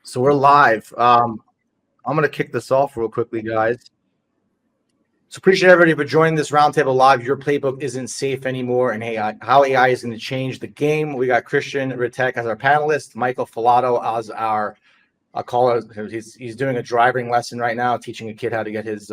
So we're live. I'm going to kick this off real quickly, guys. So appreciate everybody for joining this roundtable live. Your playbook isn't safe anymore, and how AI is going to change the game. We got Christian Ritek as our panelist, Michael Falato as our caller. He's doing a driving lesson right now, teaching a kid how to get his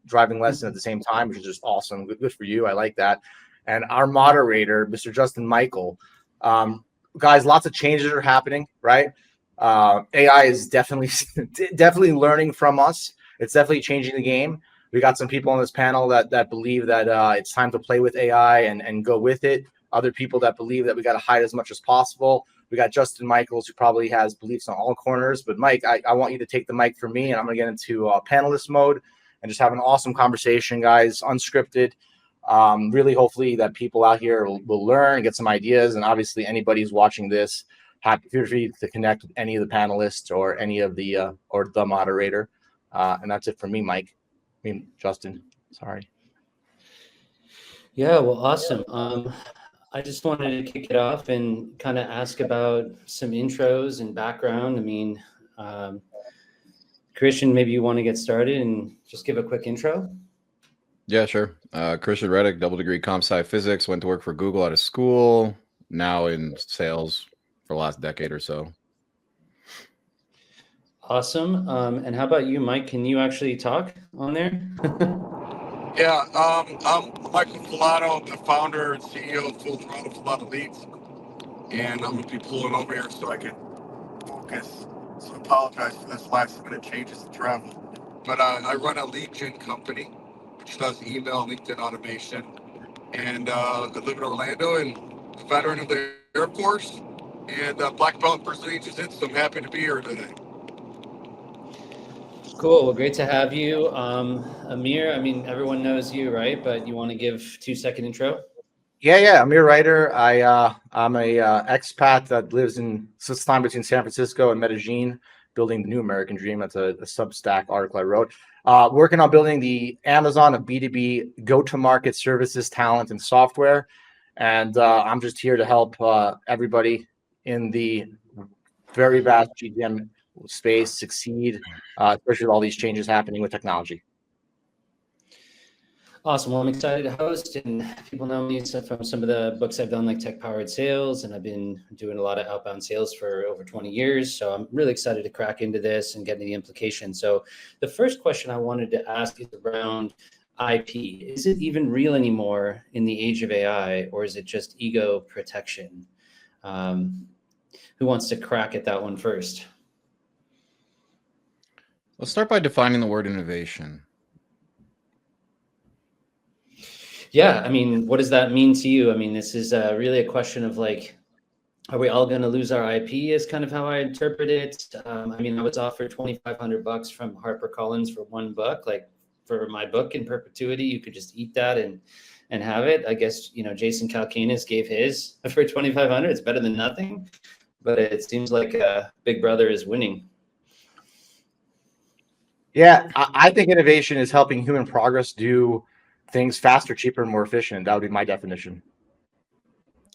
driving lesson at the same time, which is just awesome. Good for you. I like that. And our moderator, Mr. Justin Michael. Guys, lots of changes are happening, right? AI is definitely learning from us. It's definitely changing the game. We got some people on this panel that believe that it's time to play with AI and go with it. Other people that believe that we got to hide as much as possible. We got Justin Michaels, who probably has beliefs on all corners. But Mike, I want you to take the mic from me, and I'm going to get into panelist mode and just have an awesome conversation, guys, unscripted. Really, hopefully that people out here will learn and get some ideas. And obviously, anybody who's watching this, feel free to connect with any of the panelists or any of the or the moderator. And that's it for me, Mike. I mean, Justin. Sorry. Yeah, well, awesome. I just wanted to kick it off and kind of ask about some intros and background. I mean, Christian, maybe you want to get started and just give a quick intro. Yeah, sure. Christian Reiter, double degree comp sci physics, went to work for Google out of school, now in sales for the last decade or so. Awesome. And how about you, Mike? Can you actually talk on there? Yeah, I'm Michael Falato. I'm the founder and CEO of Full Throttle Falato Leads, and I'm going to be pulling over here so I can focus. So I apologize for this last minute changes in travel. But I run a lead gen company, which does email, LinkedIn automation, and I live in Orlando and a veteran of the Air Force, and black belt Brazilian Jiu-Jitsu. So I'm happy to be here today. Cool. Well, great to have you. Amir, I mean, everyone knows you, right? But you want to give 2-second intro? Yeah. Amir Reiter. I'm a expat that sits time between San Francisco and Medellin, building the new American dream. That's a Substack article I wrote. Working on building the Amazon of B2B go-to-market services, talent, and software. And I'm just here to help everybody in the very vast GTM space succeed, especially with all these changes happening with technology. Awesome. Well, I'm excited to host, and people know me from some of the books I've done, like Tech Powered Sales, and I've been doing a lot of outbound sales for over 20 years. So I'm really excited to crack into this and get into the implications. So the first question I wanted to ask is around IP. Is it even real anymore in the age of AI, or is it just ego protection? Who wants to crack at that one first? Let's start by defining the word innovation. Yeah, I mean, what does that mean to you? I mean, this is really a question of like, are we all going to lose our IP is kind of how I interpret it. I mean, I was offered $2,500 from HarperCollins for one book, like for my book in perpetuity. You could just eat that and have it. I guess, Jason Calacanis gave his for $2,500. It's better than nothing, but it seems like Big Brother is winning. Yeah, I think innovation is helping human progress do things faster, cheaper, and more efficient. That would be my definition.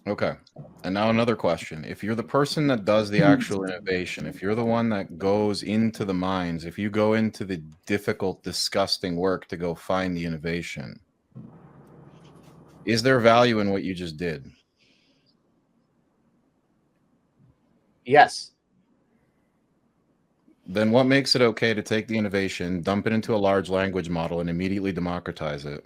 Okay. And now another question. If you're the person that does the actual innovation, if you're the one that goes into the mines, if you go into the difficult, disgusting work to go find the innovation, is there value in what you just did? Yes. Then what makes it okay to take the innovation, dump it into a large language model, and immediately democratize it?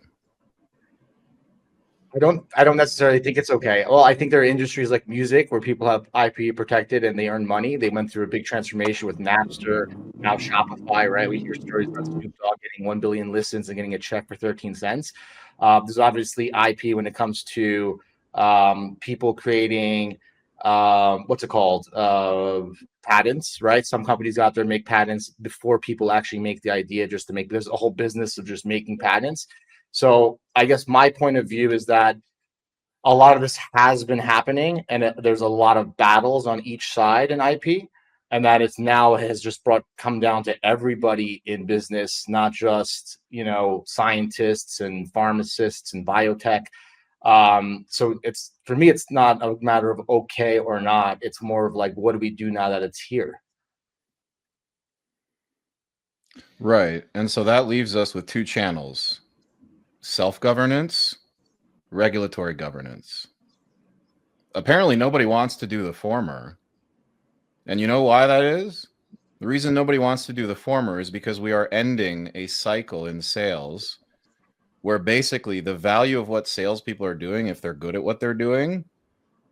I don't necessarily think it's okay. Well, I think there are industries like music where people have IP protected and they earn money. They went through a big transformation with Napster, now Shopify, right? We hear stories about Snoop Dogg getting 1 billion listens and getting a check for 13 cents. There's obviously IP when it comes to people creating what's it called? Patents, right? Some companies out there make patents before people actually make the idea, just to make, there's a whole business of just making patents. So I guess my point of view is that a lot of this has been happening, and there's a lot of battles on each side in IP, and that it's now has just come down to everybody in business, not just scientists and pharmacists and biotech. So it's, for me, it's not a matter of okay or not. It's more of like, what do we do now that it's here? Right. And so that leaves us with two channels: self-governance, regulatory governance. Apparently, nobody wants to do the former. And you know why that is? The reason nobody wants to do the former is because we are ending a cycle in sales where basically the value of what salespeople are doing, if they're good at what they're doing,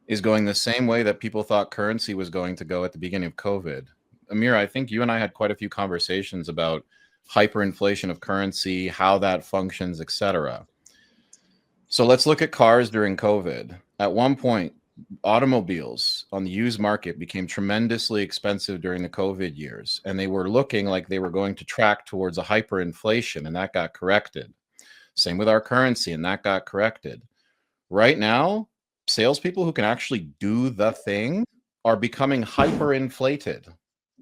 is going the same way that people thought currency was going to go at the beginning of COVID. Amir, I think you and I had quite a few conversations about hyperinflation of currency, how that functions, etc. So let's look at cars during COVID. At one point, automobiles on the used market became tremendously expensive during the COVID years, and they were looking like they were going to track towards a hyperinflation, and that got corrected. Same with our currency, and that got corrected. Right now, salespeople who can actually do the thing are becoming hyperinflated.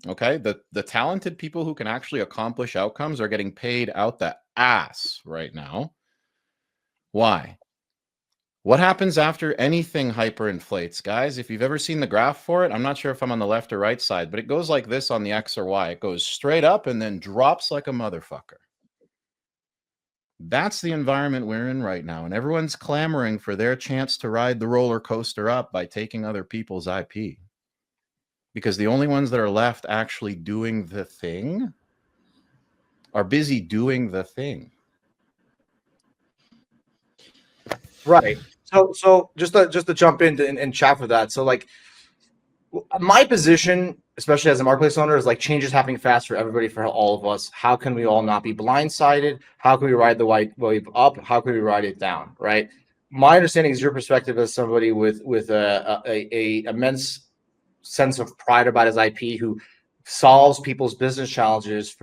Okay, the talented people who can actually accomplish outcomes are getting paid out the ass right now. Why? What happens after anything hyperinflates, guys? If you've ever seen the graph for it, I'm not sure if I'm on the left or right side, but it goes like this on the X or Y. It goes straight up and then drops like a motherfucker. That's the environment we're in right now, and everyone's clamoring for their chance to ride the roller coaster up by taking other people's IP. Because the only ones that are left actually doing the thing are busy doing the thing. Right. So just to jump in and chat for that. So like my position, especially as a marketplace owner, is like change is happening fast for everybody, for all of us. How can we all not be blindsided? How can we ride the white wave up? How can we ride it down? Right. My understanding is your perspective as somebody with a immense sense of pride about his IP, who solves people's business challenges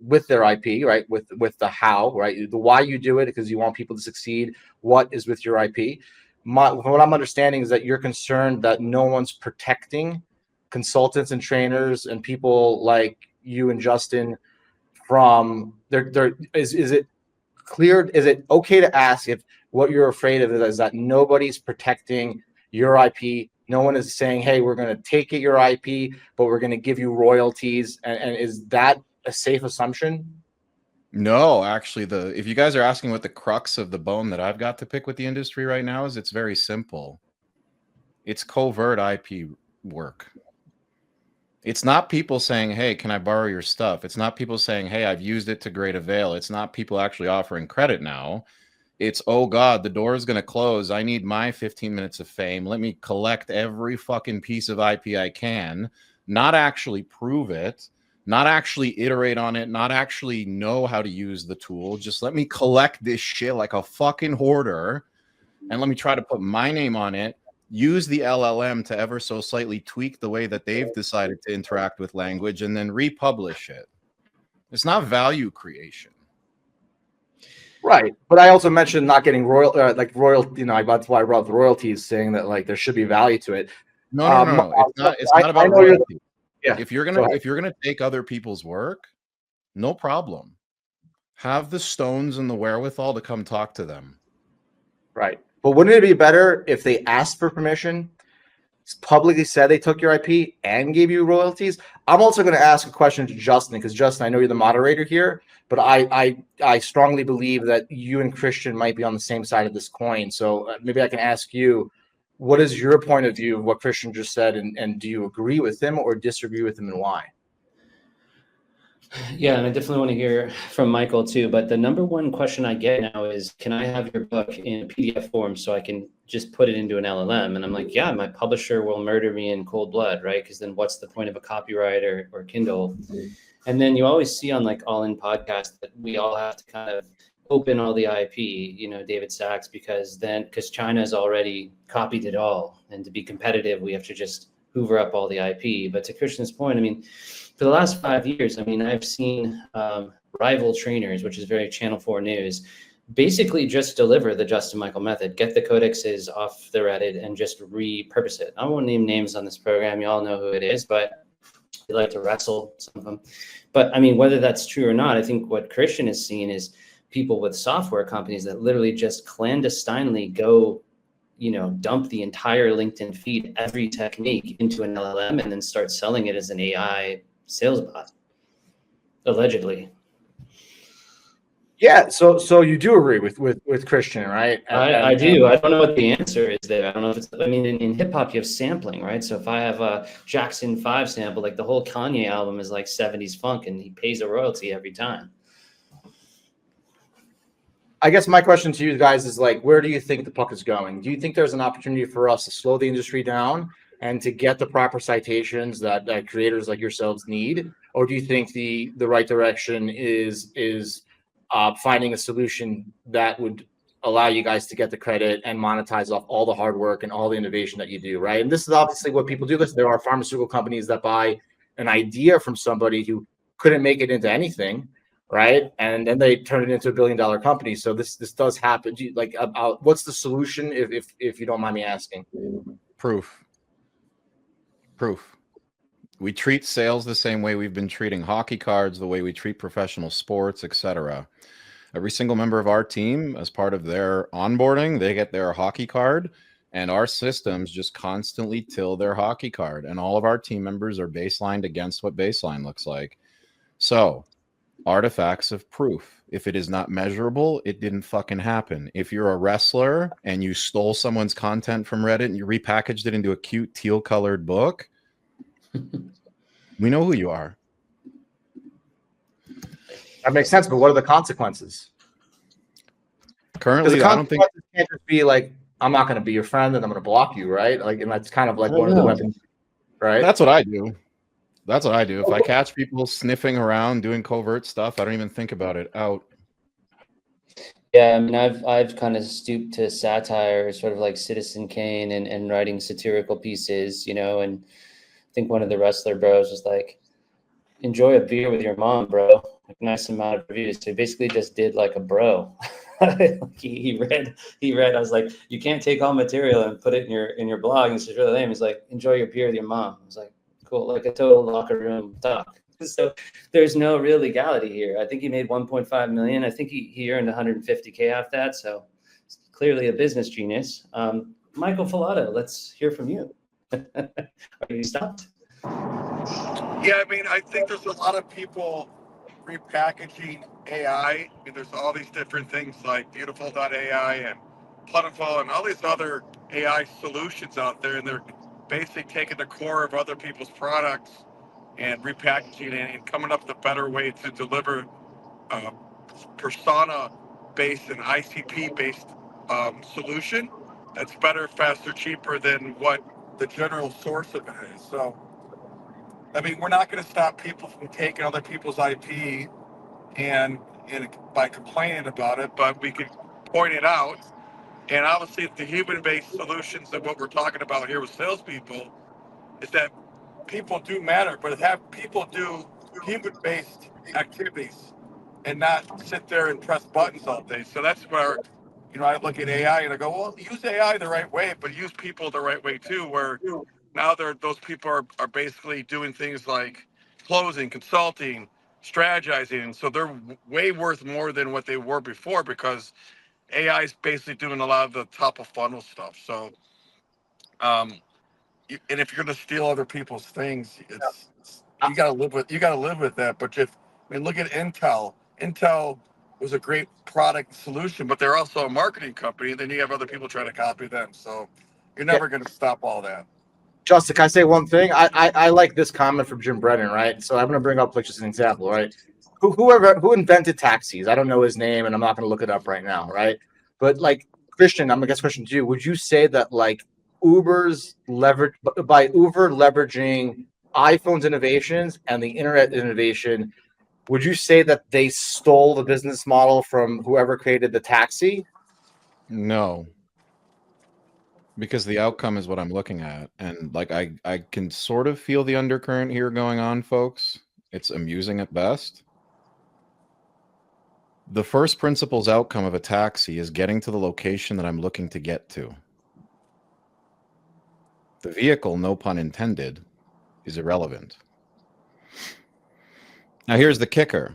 with their IP, right? With the how, right? The why you do it, because you want people to succeed. What is with your IP? What I'm understanding is that you're concerned that no one's protecting consultants and trainers and people like you and Justin from is it clear? Is it okay to ask if what you're afraid of is that nobody's protecting your IP? No one is saying, hey, we're going to take it, your IP, but we're going to give you royalties. And is that a safe assumption? No, actually, if you guys are asking what the crux of the bone that I've got to pick with the industry right now is, it's very simple. It's covert IP work. It's not people saying, hey, can I borrow your stuff? It's not people saying, hey, I've used it to great avail. It's not people actually offering credit now. It's, oh God, the door is going to close. I need my 15 minutes of fame. Let me collect every fucking piece of IP I can, not actually prove it, not actually iterate on it, not actually know how to use the tool. Just let me collect this shit like a fucking hoarder, and let me try to put my name on it, use the LLM to ever so slightly tweak the way that they've decided to interact with language, and then republish it. It's not value creation. Right. But I also mentioned not getting royal, that's why I brought up the royalties, saying that like there should be value to it. No. It's not about royalty. Yeah. If you're gonna take other people's work, no problem. Have the stones and the wherewithal to come talk to them. Right. But wouldn't it be better if they asked for permission, publicly said they took your IP, and gave you royalties? I'm also going to ask a question to Justin, because Justin, I know you're the moderator here, but I strongly believe that you and Christian might be on the same side of this coin. So maybe I can ask you, what is your point of view of what Christian just said, and do you agree with him or disagree with him, and why? Yeah, and I definitely want to hear from Michael too. But the number one question I get now is, can I have your book in PDF form so I can just put it into an LLM? And I'm like, yeah, my publisher will murder me in cold blood, right? Because then what's the point of a copyright or Kindle? And then you always see on like All In podcast that we all have to kind of open all the IP, David Sachs, because China has already copied it all. And to be competitive, we have to just hoover up all the IP. But to Christian's point, I mean, for the last 5 years, I mean, I've seen rival trainers, which is very Channel 4 news, basically just deliver the Justin Michael method, get the codexes off the Reddit and just repurpose it. I won't name names on this program. You all know who it is, but they like to wrestle, some of them. But I mean, whether that's true or not, I think what Christian is seeing is people with software companies that literally just clandestinely go, dump the entire LinkedIn feed, every technique into an LLM, and then start selling it as an AI sales bot, allegedly. Yeah, so you do agree with Christian, right? I do. I don't know what the answer is there. I don't know if it's, I mean, in hip hop, you have sampling, right? So if I have a Jackson 5 sample, like the whole Kanye album is like 70s funk and he pays a royalty every time. I guess my question to you guys is like, where do you think the puck is going? Do you think there's an opportunity for us to slow the industry down and to get the proper citations that creators like yourselves need, or do you think the right direction is finding a solution that would allow you guys to get the credit and monetize off all the hard work and all the innovation that you do, right? And this is obviously what people do. There are pharmaceutical companies that buy an idea from somebody who couldn't make it into anything, right? And then they turn it into $1 billion company. So this does happen. Do you, like, what's the solution, if you don't mind me asking? Proof. We treat sales the same way we've been treating hockey cards, the way we treat professional sports, etc. Every single member of our team, as part of their onboarding, they get their hockey card, and our systems just constantly till their hockey card. And all of our team members are baselined against what baseline looks like. So, artifacts of proof. If it is not measurable, it didn't fucking happen. If you're a wrestler and you stole someone's content from Reddit and you repackaged it into a cute teal-colored book, we know who you are. That makes sense, but what are the consequences? Currently, I don't think it can't just be like, I'm not going to be your friend and I'm going to block you, right? Like, and that's kind of like one of the weapons, right? That's what I do. That's what I do. If I catch people sniffing around doing covert stuff, I don't even think about it. Out. Yeah, I mean, I've kind of stooped to satire, sort of like Citizen Kane, and writing satirical pieces, you know. And I think one of the wrestler bros was like, "Enjoy a beer with your mom, bro." Like, nice amount of reviews. So he basically just did like a bro. he read. I was like, "You can't take all material and put it in your blog." And it's just really lame. He's like, "Enjoy your beer with your mom." I was like, cool, like a total locker room talk. So there's no real legality here. I think he made 1.5 million. I think he earned 150K off that. So it's clearly a business genius. Michael Falato, let's hear from you. Are you stopped? Yeah, I mean, I think there's a lot of people repackaging AI. I mean, there's all these different things like Beautiful.ai and Plentiful and all these other AI solutions out there, and they're basically taking the core of other people's products and repackaging it and coming up with a better way to deliver persona-based and ICP-based solution that's better, faster, cheaper than what the general source of it is. So, I mean, we're not going to stop people from taking other people's IP and by complaining about it, but we could point it out. And obviously, the human-based solutions that what we're talking about here with salespeople is that people do matter, but have people do human-based activities and not sit there and press buttons all day. So that's where, I look at AI and I go, well, use AI the right way, but use people the right way too, where now those people are basically doing things like closing, consulting, strategizing. And so they're way worth more than what they were before because AI is basically doing a lot of the top of funnel stuff. So, and if you're going to steal other people's things, you got to live with that. But look at Intel. Intel was a great product solution, but they're also a marketing company. And then you have other people trying to copy them. So you're never going to stop all that. Justin, can I say one thing? I like this comment from Jim Brennan, right? So I'm going to bring up like just an example, right? Who invented taxis? I don't know his name, and I'm not going to look it up right now, right? But like Christian, I'm going to guess question to you. Would you say that like Uber leveraging iPhone's innovations and the internet innovation, would you say that they stole the business model from whoever created the taxi? No. Because the outcome is what I'm looking at. And like I can sort of feel the undercurrent here going on, folks. It's amusing at best. The first principles outcome of a taxi is getting to the location that I'm looking to get to. The vehicle, no pun intended, is irrelevant. Now here's the kicker.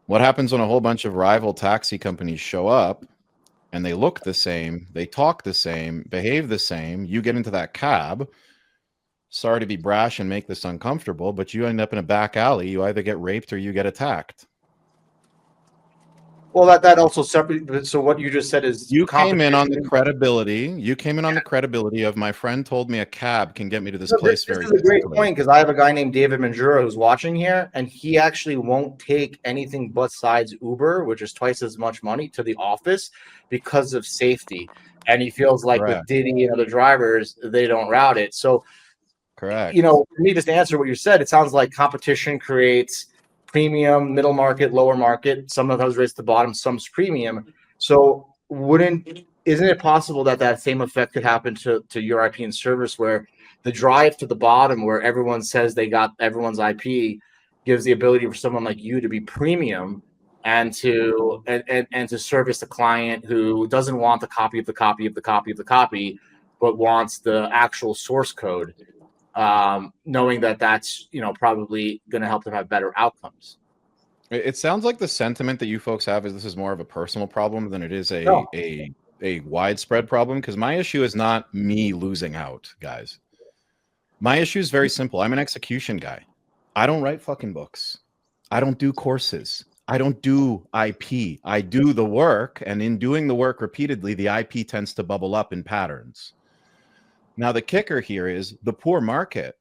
What happens when a whole bunch of rival taxi companies show up and they look the same, they talk the same, behave the same? You get into that cab. Sorry to be brash and make this uncomfortable, but you end up in a back alley. You either get raped or you get attacked. Well, that also separate. So what you just said is You came in on the competition. credibility. You came in on the credibility of my friend told me a cab can get me to this No, place this very is a great quickly. point because I have a guy named David Manjura who's watching here, and he actually won't take anything besides Uber, which is twice as much money, to the office because of safety. And he feels like with Correct. Diddy and other drivers, they don't route it. So, Correct. you know, for me, just to answer what you said, it sounds like competition creates premium, middle market, lower market. Some of those rates the bottom, some's premium. So isn't it possible that that same effect could happen to your IP and service where the drive to the bottom where everyone says they got everyone's IP gives the ability for someone like you to be premium and to and to service the client who doesn't want the copy of the copy of the copy of the copy, but wants the actual source code, knowing that that's, you know, probably going to help them have better outcomes. It sounds like the sentiment that you folks have is this is more of a personal problem than it is No. a widespread problem. Because my issue is not me losing out, guys. My issue is very simple. I'm an execution guy. I don't write fucking books. I don't do courses. I don't do IP. I do the work, and in doing the work repeatedly, the IP tends to bubble up in patterns. Now, the kicker here is the poor market.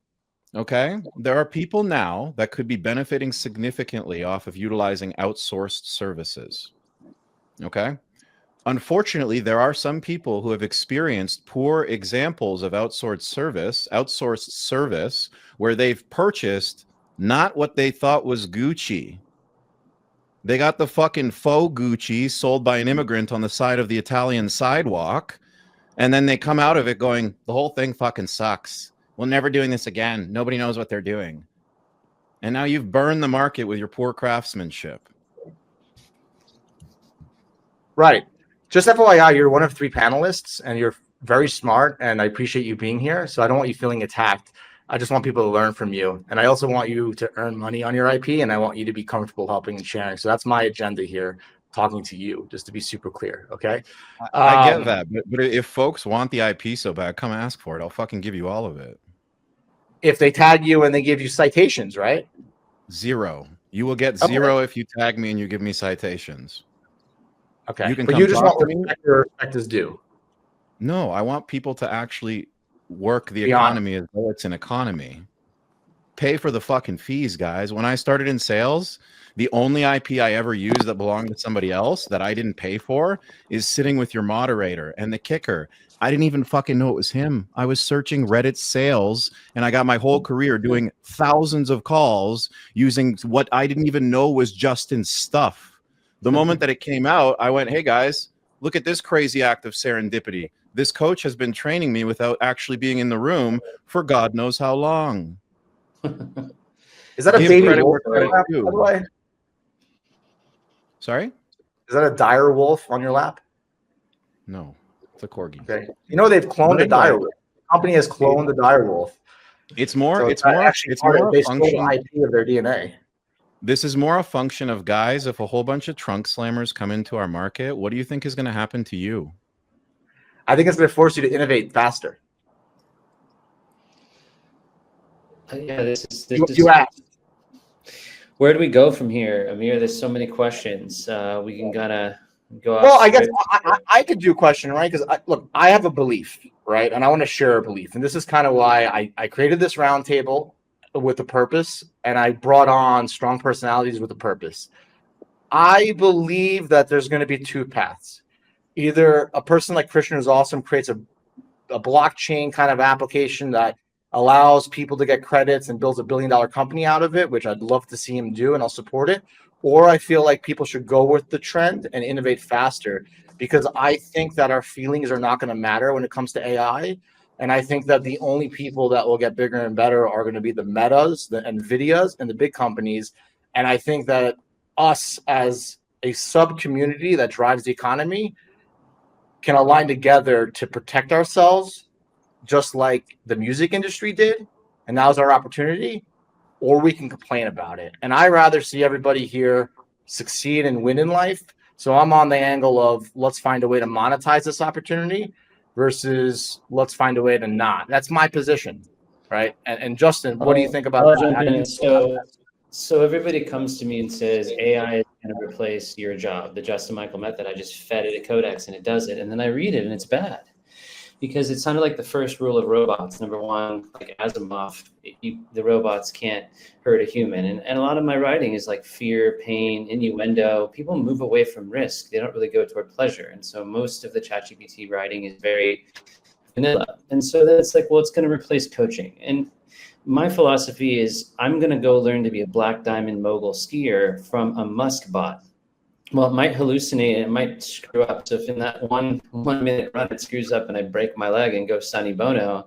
Okay, there are people now that could be benefiting significantly off of utilizing outsourced services. Okay, unfortunately, there are some people who have experienced poor examples of outsourced service where they've purchased not what they thought was Gucci. They got the fucking faux Gucci sold by an immigrant on the side of the Italian sidewalk, and then they come out of it going, the whole thing fucking sucks. We're never doing this again. Nobody knows what they're doing. And now you've burned the market with your poor craftsmanship. Right. Just FYI, you're one of 3 panelists and you're very smart, and I appreciate you being here. So I don't want you feeling attacked. I just want people to learn from you. And I also want you to earn money on your IP, and I want you to be comfortable helping and sharing. So that's my agenda here, talking to you, just to be super clear. Okay. I get that. But if folks want the IP so bad, come ask for it. I'll fucking give you all of it. If they tag you and they give you citations, right? 0. You will get 0 if you tag me and you give me citations. Okay. You can but come you just talk want to me. respect where respect is due. No, I want people to actually work the Beyond. economy as though it's an economy. Pay for the fucking fees, guys. When I started in sales, the only IP I ever used that belonged to somebody else that I didn't pay for is sitting with your moderator. And the kicker, I didn't even fucking know it was him. I was searching Reddit sales, and I got my whole career doing thousands of calls using what I didn't even know was Justin's stuff. The moment that it came out, I went, hey guys, look at this crazy act of serendipity. This coach has been training me without actually being in the room for God knows how long. Is that a Give baby credit wolf? where credit's due. By the way? Sorry? Is that a dire wolf on your lap? No, it's a corgi. Okay. You know they've cloned But a dire anyway, wolf. The company has cloned the dire wolf. It's more. So It's not more. actually It's part of more it. They a stole function. the IP of their DNA. This is more a function of, guys, if a whole bunch of trunk slammers come into our market, what do you think is going to happen to you? I think it's going to force you to innovate faster. Yeah, this is You asked. Where do we go from here, Amir? There's so many questions. We can kind of go off. Well, I guess I could do a question, right? Because look, I have a belief, right? And I want to share a belief. And this is kind of why I created this roundtable with a purpose, and I brought on strong personalities with a purpose. I believe that there's going to be 2 paths. Either a person like Christian, who's awesome, creates a blockchain kind of application that allows people to get credits and builds $1 billion company out of it, which I'd love to see him do, and I'll support it. Or I feel like people should go with the trend and innovate faster, because I think that our feelings are not going to matter when it comes to AI. And I think that the only people that will get bigger and better are going to be the Metas, the NVIDIAs, and the big companies. And I think that us as a sub-community that drives the economy can align together to protect ourselves, just like the music industry did. And now's our opportunity, or we can complain about it. And I rather see everybody here succeed and win in life. So I'm on the angle of let's find a way to monetize this opportunity versus let's find a way to not. That's my position, right? And Justin, what do you think about I'll that? jump How do in. you feel about that? So everybody comes to me and says AI is going to replace your job. The Justin Michael method, I just fed it a codex and it does it. And then I read it and it's bad. Because it sounded like the first rule of robots. Number one, like Asimov, the robots can't hurt a human. And a lot of my writing is like fear, pain, innuendo. People move away from risk. They don't really go toward pleasure. And so most of the ChatGPT writing is very vanilla. And so then it's like, well, it's going to replace coaching. And my philosophy is I'm going to go learn to be a black diamond mogul skier from a Musk bot. Well, it might hallucinate, it might screw up. So if in that one minute run it screws up and I break my leg and go Sonny Bono,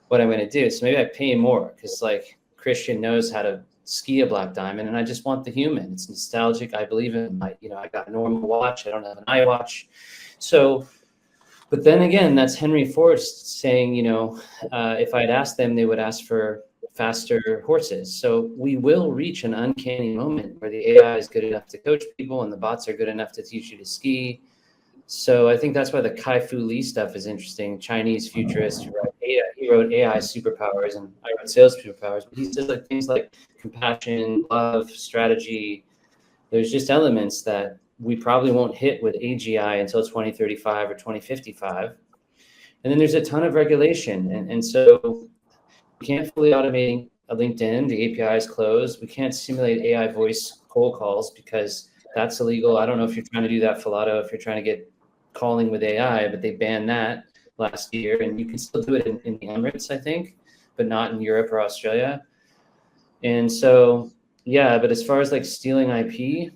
what I'm going to do? So maybe I pay more because like Christian knows how to ski a black diamond, and I just want the human. It's nostalgic. I believe in I got a normal watch. I don't have an iWatch. So, but then again, that's Henry Ford saying, if I'd asked them, they would ask for faster horses. So we will reach an uncanny moment where the AI is good enough to coach people and the bots are good enough to teach you to ski. So I think that's why the Kai-Fu Lee stuff is interesting. Chinese futurist who wrote AI superpowers, and I wrote sales superpowers. But he says like things like compassion, love, strategy. There's just elements that we probably won't hit with AGI until 2035 or 2055. And then there's a ton of regulation. And so we can't fully automate a LinkedIn. The API is closed. We can't simulate AI voice cold calls because that's illegal. I don't know if you're trying to do that, Falato, if you're trying to get calling with AI, but they banned that last year. And you can still do it in the Emirates, I think, but not in Europe or Australia. And so, yeah, but as far as like stealing IP,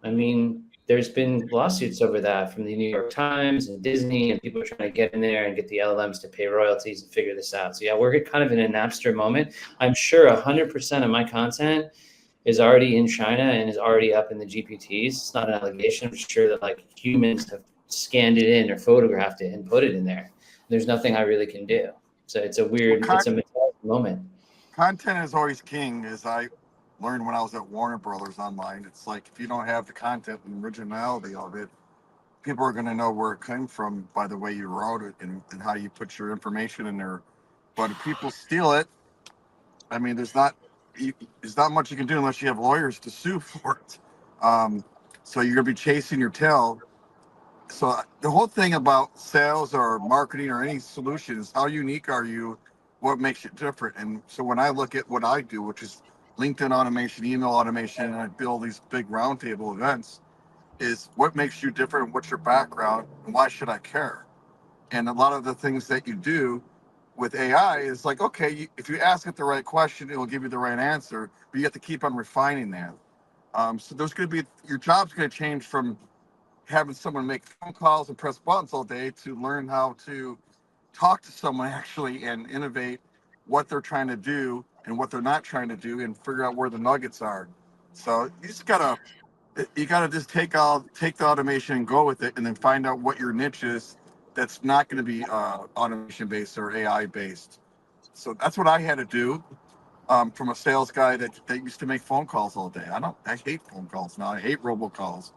I mean, there's been lawsuits over that from the New York Times and Disney, and people are trying to get in there and get the LLMs to pay royalties and figure this out. So yeah, we're kind of in a Napster moment. I'm sure 100% of my content is already in China and is already up in the GPTs. It's not an allegation. I'm sure that like humans have scanned it in or photographed it and put it in there. There's nothing I really can do. So it's a weird, it's a moment. Content is always king, as I learned when I was at Warner Brothers Online. It's like if you don't have the content and originality of it, people are going to know where it came from by the way you wrote it and how you put your information in there. But if people steal it, I mean, there's not much you can do unless you have lawyers to sue for it. So you're going to be chasing your tail. So the whole thing about sales or marketing or any solution is how unique are you? What makes it different? And so when I look at what I do, which is LinkedIn automation, email automation, and I build these big roundtable events, is what makes you different, what's your background, and why should I care? And a lot of the things that you do with AI is like, okay, if you ask it the right question, it will give you the right answer, but you have to keep on refining that. So there's going to be, your job's going to change from having someone make phone calls and press buttons all day to learn how to talk to someone actually and innovate what they're trying to do and what they're not trying to do and figure out where the nuggets are. So you gotta just take the automation and go with it, and then find out what your niche is that's not going to be automation based or AI based. So that's what I had to do from a sales guy that used to make phone calls all day. I hate phone calls now. I hate robocalls.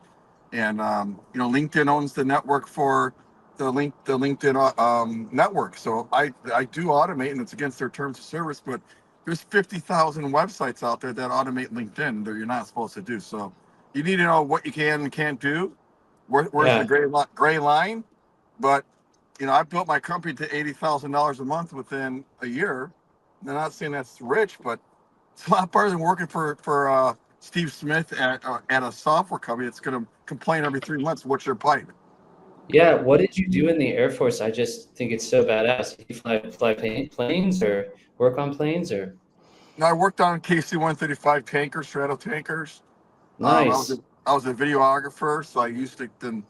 And LinkedIn owns the network for the LinkedIn network. So I do automate, and it's against their terms of service, but there's 50,000 websites out there that automate LinkedIn that you're not supposed to do. So you need to know what you can and can't do. Where's the gray line? But I built my company to $80,000 a month within a year. I'm not saying that's rich, but it's a lot better than working for Steve Smith at a software company that's going to complain every 3 months. What's your pipe? Yeah, what did you do in the Air Force? I just think it's so badass. Did you fly planes or work on planes or? No, I worked on KC-135 tankers, straddle tankers. Nice. I was a videographer, so I used to then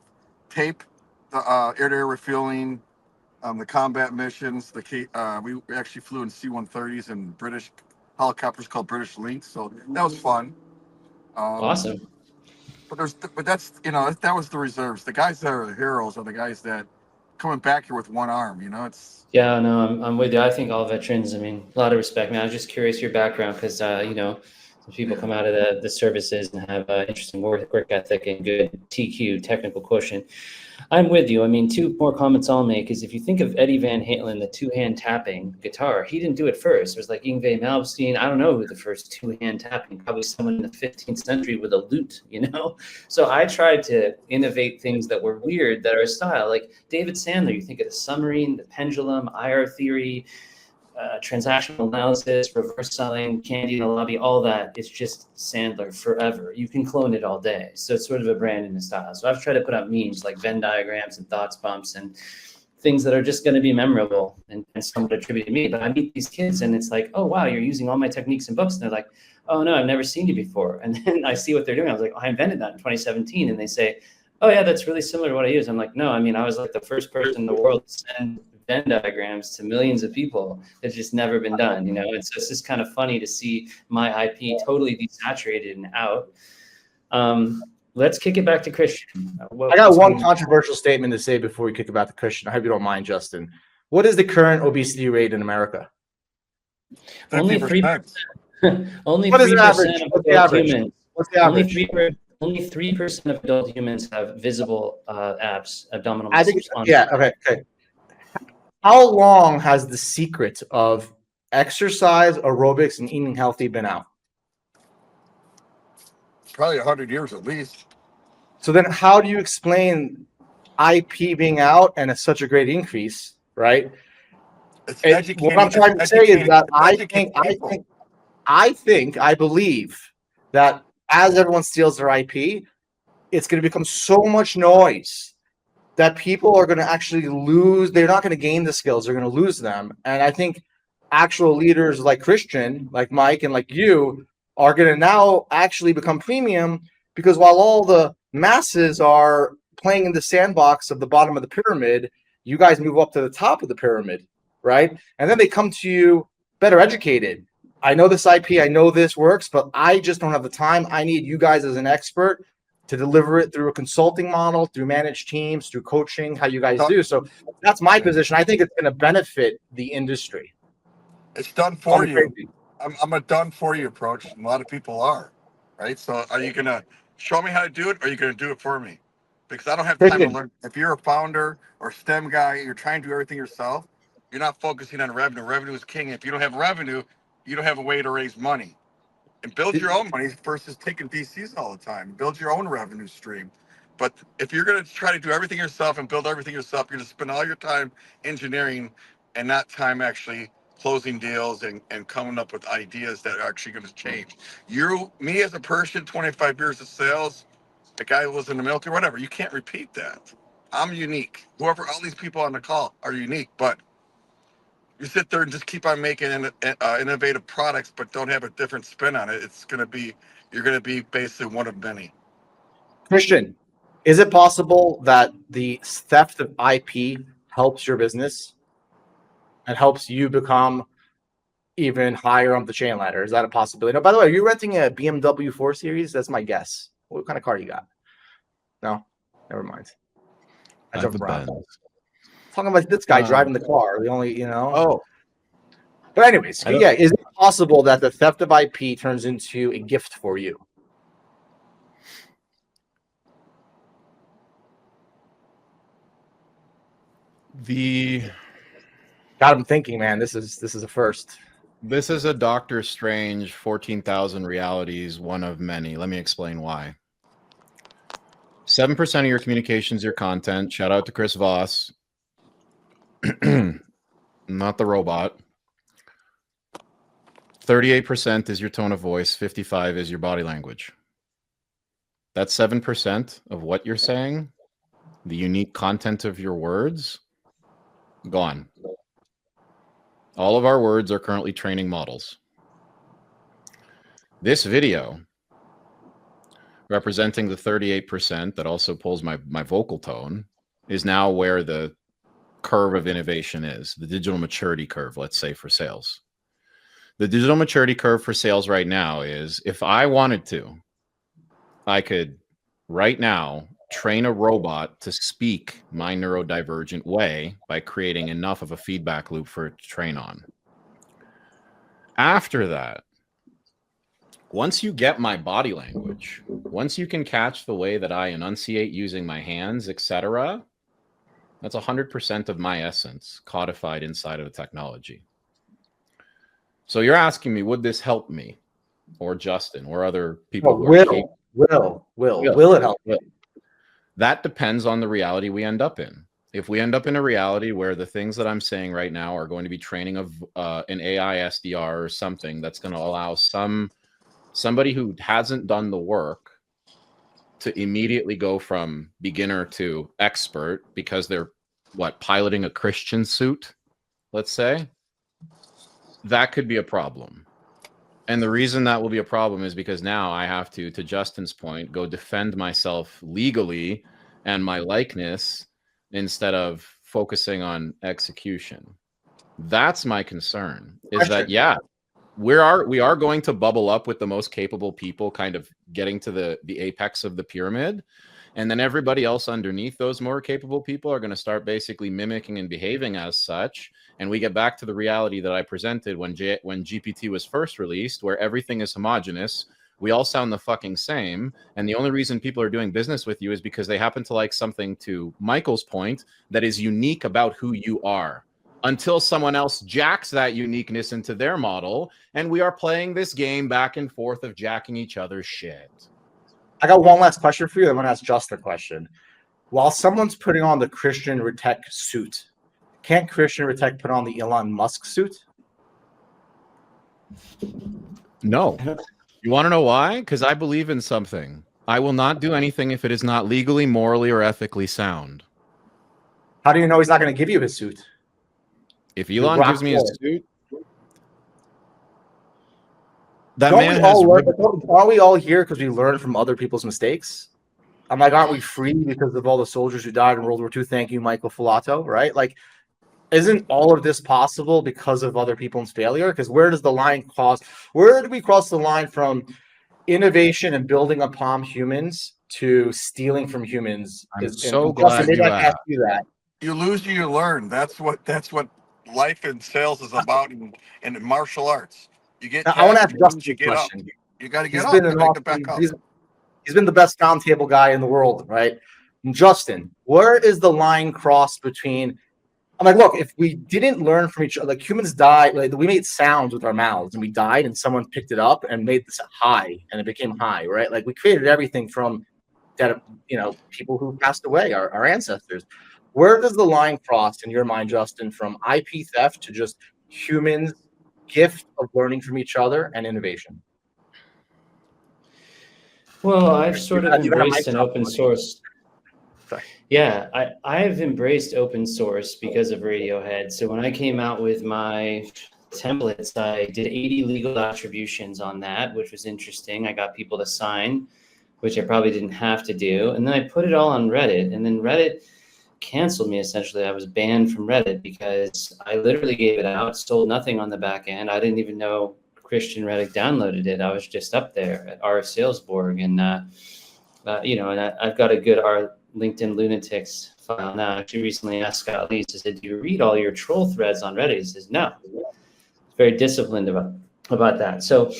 tape the air-to-air refueling, the combat missions. We actually flew in C-130s and British helicopters called British Lynx, so that was fun. Awesome. But that's that was the reserves. The guys that are the heroes are the guys that coming back here with one arm. Yeah, no, I'm with you. I think all veterans. I mean, a lot of respect, man. I was just curious your background because So people come out of the services and have interesting work ethic and good TQ, technical quotient. I'm with you. I mean, two more comments I'll make is if you think of Eddie Van Halen, the two-hand tapping guitar, he didn't do it first. It was like Yngwie Malmsteen. I don't know who the first two-hand tapping, probably someone in the 15th century with a lute, you know? So I tried to innovate things that were weird, that are style. Like David Sandler, you think of the submarine, the pendulum, IR theory, transactional analysis, reverse selling, candy in the lobby, all that is just Sandler forever. You can clone it all day. So it's sort of a brand and a style. So I've tried to put out memes like Venn diagrams and thoughts bumps and things that are just going to be memorable and somewhat attributed to me. But I meet these kids and it's like, oh, wow, you're using all my techniques and books. And they're like, oh, no, I've never seen you before. And then I see what they're doing. I was like, oh, I invented that in 2017. And they say, oh, yeah, that's really similar to what I use. I'm like, no, I mean, I was like the first person in the world to send Venn diagrams to millions of people. It's just never been done, you know. And so it's just kind of funny to see my IP totally desaturated and out. Let's kick it back to Christian. I got one controversial statement to say before we kick it back to Christian. I hope you don't mind, Justin. What is the current obesity rate in America? Only 3%. Only what is the average? What's the average? Humans. What's the average? Only 3% of adult humans have visible abs, abdominal I think. muscles. Yeah. Okay. How long has the secret of exercise, aerobics, and eating healthy been out? Probably 100 years at least. So then how do you explain IP being out and it's such a great increase, right? What I'm trying to say is that I believe that as everyone steals their IP, it's going to become so much noise that people are going to actually lose. They're not going to gain the skills. They're going to lose them. And I think actual leaders like Christian, like Mike, and like you are going to now actually become premium, because while all the masses are playing in the sandbox of the bottom of the pyramid, you guys move up to the top of the pyramid, right? And then they come to you better educated. I know this IP, I know this works, but I just don't have the time. I need you guys as an expert to deliver it through a consulting model, through managed teams, through coaching, how you guys do. So that's my position. I think it's going to benefit the industry. It's done for you. I'm a done for you approach. A lot of people are, right? So are you going to show me how to do it, or are you going to do it for me? Because I don't have time to learn. If you're a founder or STEM guy, you're trying to do everything yourself, you're not focusing on revenue. Revenue is king. If you don't have revenue, you don't have a way to raise money. And build your own money versus taking VCs all the time. Build your own revenue stream. But if you're going to try to do everything yourself and build everything yourself, you're going to spend all your time engineering and not time actually closing deals and coming up with ideas that are actually going to change. Me as a person, 25 years of sales, a guy who was in the military, whatever, you can't repeat that. I'm unique. All these people on the call are unique, but you sit there and just keep on making innovative products, but don't have a different spin on it. You're going to be basically one of many. Christian, is it possible that the theft of IP helps your business and helps you become even higher on the chain ladder? Is that a possibility? No, by the way, are you renting a BMW 4 Series? That's my guess. What kind of car you got? No, never mind. I jumped around. Talking about this guy driving the car. The only, Oh. But anyways, yeah, is it possible that the theft of IP turns into a gift for you? Got him thinking, man. This is a first. This is a Doctor Strange 14,000 realities, one of many. Let me explain why. 7% of your communications, your content. Shout out to Chris Voss. Not the robot. 38% is your tone of voice. 55% is your body language. That's 7% of what you're saying. The unique content of your words, gone. All of our words are currently training models. This video, representing the 38% that also pulls my vocal tone, is now where the curve of innovation is, the digital maturity curve, let's say, for sales. The digital maturity curve for sales right now is, if I wanted to, I could right now train a robot to speak my neurodivergent way by creating enough of a feedback loop for it to train on. After that, once you get my body language, once you can catch the way that I enunciate using my hands, etc., that's 100% of my essence codified inside of the technology. So you're asking me, would this help me or Justin or other people who are capable? Will it help? That depends on the reality we end up in. If we end up in a reality where the things that I'm saying right now are going to be training of an AI SDR or something that's going to allow somebody who hasn't done the work to immediately go from beginner to expert because they're piloting a Christian suit, let's say, that could be a problem. And the reason that will be a problem is because now I have to Justin's point, go defend myself legally and my likeness instead of focusing on execution. That's my concern, is that, yeah, we are going to bubble up with the most capable people kind of getting to the apex of the pyramid. And then everybody else underneath those more capable people are going to start basically mimicking and behaving as such. And we get back to the reality that I presented when GPT was first released, where everything is homogenous. We all sound the fucking same. And the only reason people are doing business with you is because they happen to like something, to Michael's point, that is unique about who you are, until someone else jacks that uniqueness into their model. And we are playing this game back and forth of jacking each other's shit. I got one last question for you. I'm going to ask Justin a question. While someone's putting on the Christian Reitech suit, can't Christian Reitech put on the Elon Musk suit? No. You want to know why? Because I believe in something. I will not do anything if it is not legally, morally, or ethically sound. How do you know he's not going to give you his suit? If Elon gives me his suit, Aren't we all here because we learned from other people's mistakes? I'm like, aren't we free because of all the soldiers who died in World War II? Thank you, Michael Falato, right? Like, isn't all of this possible because of other people's failure? Because where does the line cross? Where do we cross the line from innovation and building upon humans to stealing from humans? I'm so glad you asked. You lose or you learn. That's what life in sales is about, in martial arts. You get. I want to ask Justin a question. You got to get up. He's been the best roundtable guy in the world, right? And Justin, where is the line crossed between? I'm like, look, if we didn't learn from each other, like humans died, like we made sounds with our mouths and we died, and someone picked it up and made this high, and it became high, right? Like we created everything from that, people who passed away, our ancestors. Where does the line cross in your mind, Justin, from IP theft to just humans' gift of learning from each other and innovation? Well, I've sort of embraced an open source. Yeah, I've embraced open source because of Radiohead. So when I came out with my templates, I did 80 legal attributions on that, which was interesting. I got people to sign, which I probably didn't have to do. And then I put it all on Reddit, and then Reddit canceled me. Essentially, I was banned from Reddit because I literally gave it out, sold nothing on the back end. I didn't even know Christian Reddit downloaded it. I was just up there at R. Salesborg, and and I've got a good R LinkedIn Lunatics file now. I actually recently asked Scott Lee, I said, do you read all your troll threads on Reddit? He says, no. Very disciplined about that. So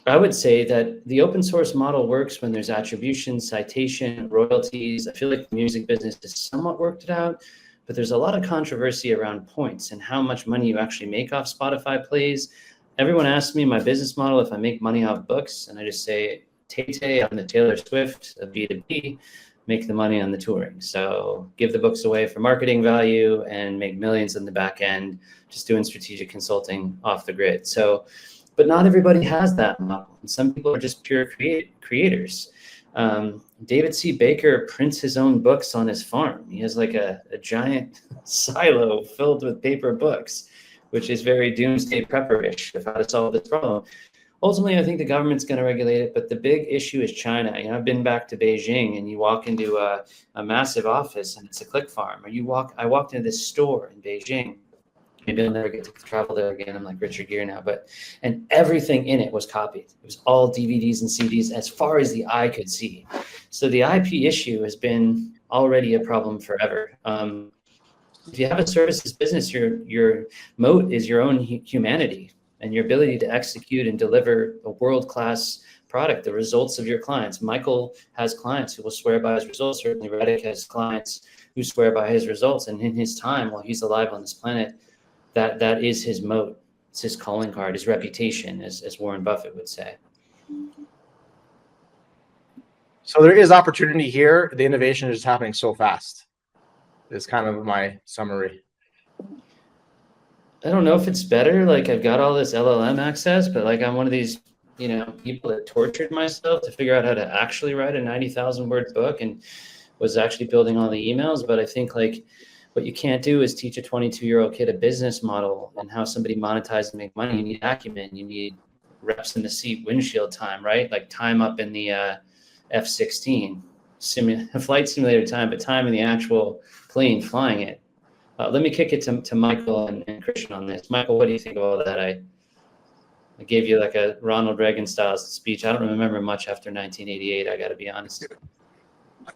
I would say that the open source model works when there's attribution, citation, royalties. I feel like the music business has somewhat worked it out, but there's a lot of controversy around points and how much money you actually make off Spotify plays. Everyone asks me my business model if I make money off books, and I just say, Tay, I'm the Taylor Swift of B2B, make the money on the touring. So give the books away for marketing value and make millions in the back end, just doing strategic consulting off the grid. So, but not everybody has that model. And some people are just pure creators. David C. Baker prints his own books on his farm. He has like a giant silo filled with paper books, which is very doomsday prepperish of how to solve this problem. Ultimately, I think the government's going to regulate it, but the big issue is China. I've been back to Beijing, and you walk into a massive office, and it's a click farm. Or I walked into this store in Beijing. Maybe I'll never get to travel there again. I'm like Richard Gere now, and everything in it was copied. It was all DVDs and CDs as far as the eye could see. So the IP issue has been already a problem forever. If you have a services business, your moat is your own humanity. and your ability to execute and deliver a world-class product, the results of your clients. Michael has clients who will swear by his results. Certainly Reddick has clients who swear by his results. And in his time, while he's alive on this planet, that is his moat. It's his calling card, his reputation, as Warren Buffett would say. So there is opportunity here. The innovation is just happening so fast. Is kind of my summary. I don't know if it's better. Like, I've got all this LLM access, but like, I'm one of these, people that tortured myself to figure out how to actually write a 90,000 word book, and was actually building all the emails. But I think like what you can't do is teach a 22-year-old kid a business model and how somebody monetizes and make money. You need acumen. You need reps in the seat, windshield time, right? Like time up in the F-16 flight simulator time, but time in the actual plane flying it. Let me kick it to Michael and Christian on this. Michael, what do you think of all that? I gave you like a Ronald Reagan style speech. I don't remember much after 1988. I got to be honest.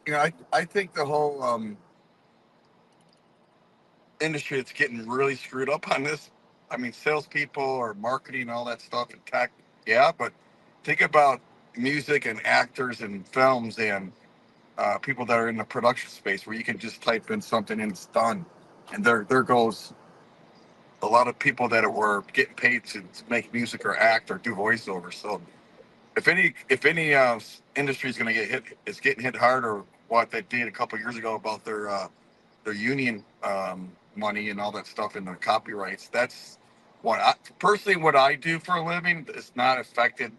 I think the whole industry that's getting really screwed up on this. I mean, salespeople or marketing, all that stuff, and tech. Yeah, but think about music and actors and films and people that are in the production space where you can just type in something and it's done. And there goes a lot of people that were getting paid to make music or act or do voiceover. So if any industry is going to get hit, is getting hit hard, or what they did a couple of years ago about their union money and all that stuff in the copyrights. That's what I do for a living is not affected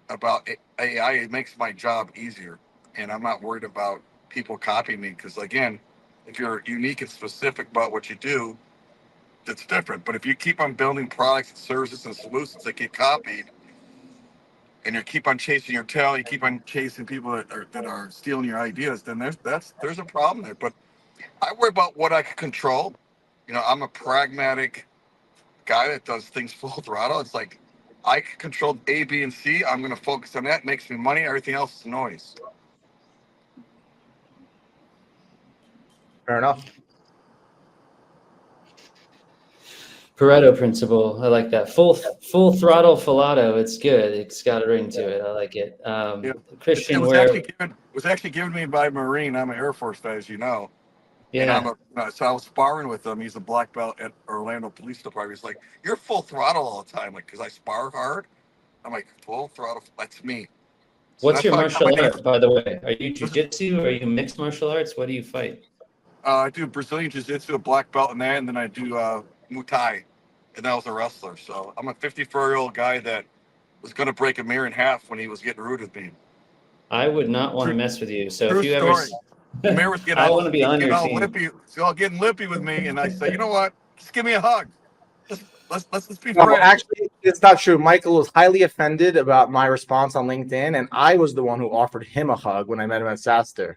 about AI. It makes my job easier, and I'm not worried about people copying me, because again, if you're unique and specific about what you do, that's different. But if you keep on building products and services and solutions that get copied, and you keep on chasing your tail, you keep on chasing people that are stealing your ideas, then there's a problem there. But I worry about what I can control. I'm a pragmatic guy that does things full throttle. It's like I can control A, B, and C. I'm going to focus on that. It makes me money. Everything else is noise. Fair enough. Pareto principle. I like that. Full throttle Falato. It's good. It's got a ring to it. I like it. Yeah. Christian, It was actually given to me by a Marine. I'm an Air Force vet, as you know. Yeah. And so I was sparring with him. He's a black belt at Orlando Police Department. He's like, "You're full throttle all the time," like, because I spar hard. I'm like, full throttle. That's me. So What's that's your how martial art, by the way? Are you jiu-jitsu? Are you mixed martial arts? What do you fight? I do Brazilian Jiu-Jitsu, a black belt in that, and then I do Muay Thai, and I was a wrestler. So I'm a 54-year-old guy that was going to break Amir in half when he was getting rude with me. I would not want to mess with you. So True if you ever, story. Amir was getting I want to be on your all team. lippy, all getting lippy with me, and I say, you know what? Just give me a hug. Let's be No, friends. actually, it's not true. Michael was highly offended about my response on LinkedIn, and I was the one who offered him a hug when I met him at SaaStr.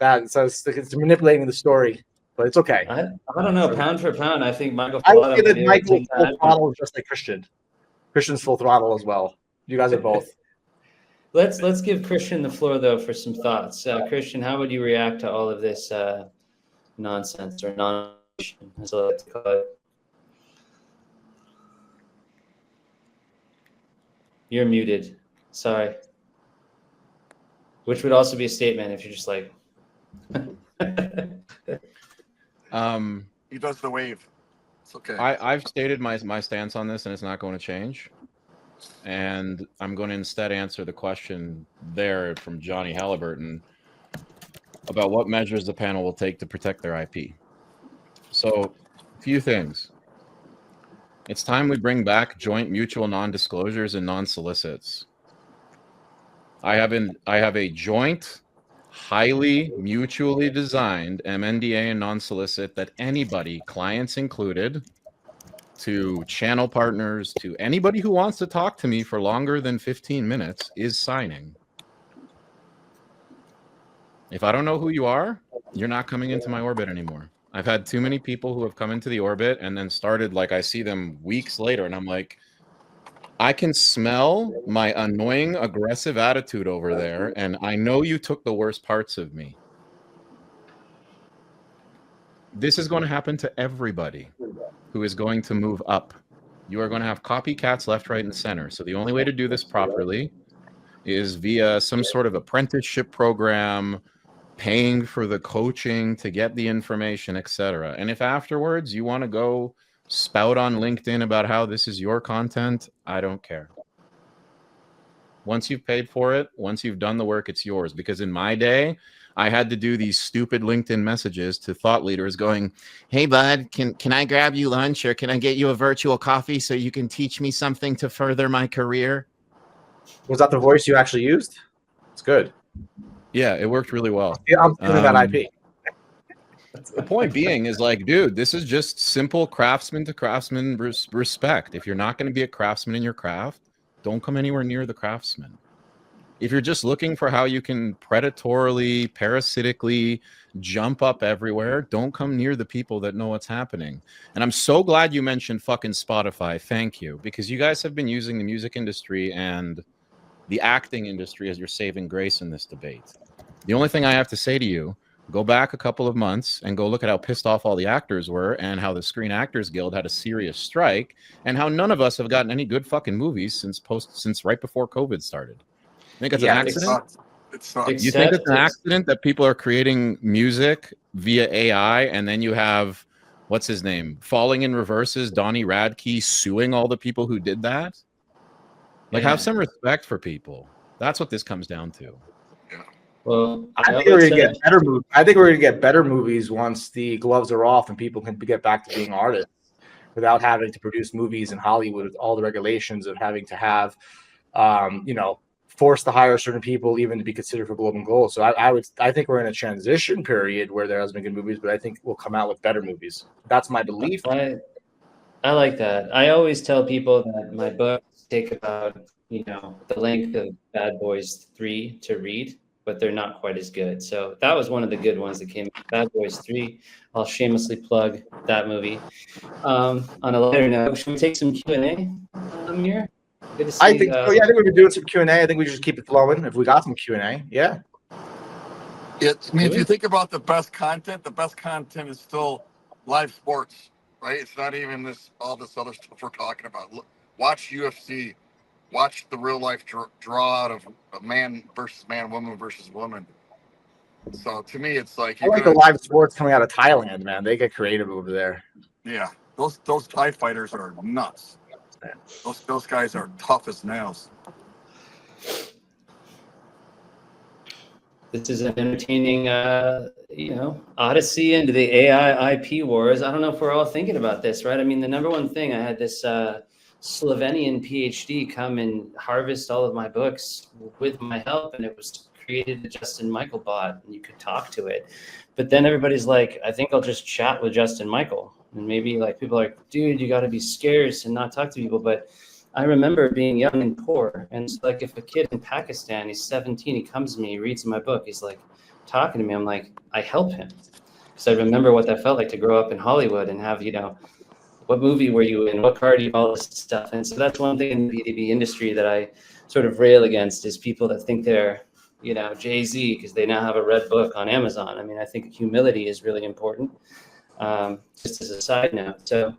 So it's manipulating the story, but it's okay. I don't know. Pound for pound, I think Michael. I would say that Michael's full throttle is just like Christian. Christian's full throttle as well. You guys are both. Let's give Christian the floor though for some thoughts. Christian, how would you react to all of this nonsense or non-, as I like to call it? You're muted. Sorry. Which would also be a statement if you're just like. He does the wave. It's okay. I've stated my stance on this, and it's not going to change. And I'm going to instead answer the question there from Johnny Halliburton about what measures the panel will take to protect their IP. So, a few things. It's time we bring back joint mutual non-disclosures and non-solicits. I have a joint, highly mutually designed MNDA and non-solicit that anybody, clients included, to channel partners, to anybody who wants to talk to me for longer than 15 minutes is signing. If I don't know who you are, you're not coming into my orbit anymore. I've had too many people who have come into the orbit and then started, like, I see them weeks later and I'm like, I can smell my annoying, aggressive attitude over there, and I know you took the worst parts of me. This is going to happen to everybody who is going to move up. you are going to have copycats left, right, and center. So the only way to do this properly is via some sort of apprenticeship program, paying for the coaching to get the information, etc. And if afterwards you want to go spout on LinkedIn about how this is your content, I don't care. Once you've paid for it, once you've done the work, it's yours. Because in my day, I had to do these stupid LinkedIn messages to thought leaders going, hey, bud, can I grab you lunch, or can I get you a virtual coffee so you can teach me something to further my career? Was that the voice you actually used? It's good. Yeah, it worked really well. Yeah, I'm stealing that IP. The point being is like, dude, this is just simple craftsman to craftsman respect. If you're not going to be a craftsman in your craft, don't come anywhere near the craftsman. If you're just looking for how you can predatorily, parasitically jump up everywhere, don't come near the people that know what's happening. And I'm so glad you mentioned fucking Spotify. Thank you. Because you guys have been using the music industry and the acting industry as your saving grace in this debate. The only thing I have to say to you, go back a couple of months and go look at how pissed off all the actors were, and how the Screen Actors Guild had a serious strike, and how none of us have gotten any good fucking movies since right before COVID started. I think it's an accident. It's not. You think it's an accident that people are creating music via AI, and then you have, what's his name, Falling in Reverse's Donnie Radke suing all the people who did that? Like, have some respect for people. That's what this comes down to. Well, I think we're gonna get better movies. I think we're gonna get better movies once the gloves are off and people can get back to being artists without having to produce movies in Hollywood with all the regulations of having to have, forced to hire certain people even to be considered for Golden Goals. So I think we're in a transition period where there has been good movies, but I think we'll come out with better movies. That's my belief. I like that. I always tell people that my books take about, the length of Bad Boys 3 to read, but they're not quite as good. So that was one of the good ones that came out, Bad Boys 3. I'll shamelessly plug that movie. On a lighter note, should we take some Q&A, Amir? Good to see I think so. Yeah, I think we've been doing some Q&A. I think we just keep it flowing. If we got some Q&A, yeah. If you think about the best content is still live sports, right? It's not even all this other stuff we're talking about. Watch UFC. Watch the real life draw out of a man versus man, woman versus woman. So to me, it's like I like the live sports coming out of Thailand, man. They get creative over there. Yeah, those Thai fighters are nuts. Those guys are tough as nails. This is an entertaining, odyssey into the AI IP wars. I don't know if we're all thinking about this, right? I mean, the number one thing, I had this Slovenian PhD come and harvest all of my books with my help, and it was created a Justin Michael bot, and you could talk to it. But then everybody's like, I think I'll just chat with Justin Michael. And maybe like people are like, dude, you got to be scarce and not talk to people. But I remember being young and poor. And it's like, if a kid in Pakistan, he's 17, he comes to me, he reads my book, he's like talking to me. I'm like, I help him. Because I remember what that felt like to grow up in Hollywood and have, what movie were you in? What car do you, all this stuff. And so that's one thing in the B2B industry that I sort of rail against, is people that think they're, Jay-Z because they now have a red book on Amazon. I mean, I think humility is really important. Just as a side note. So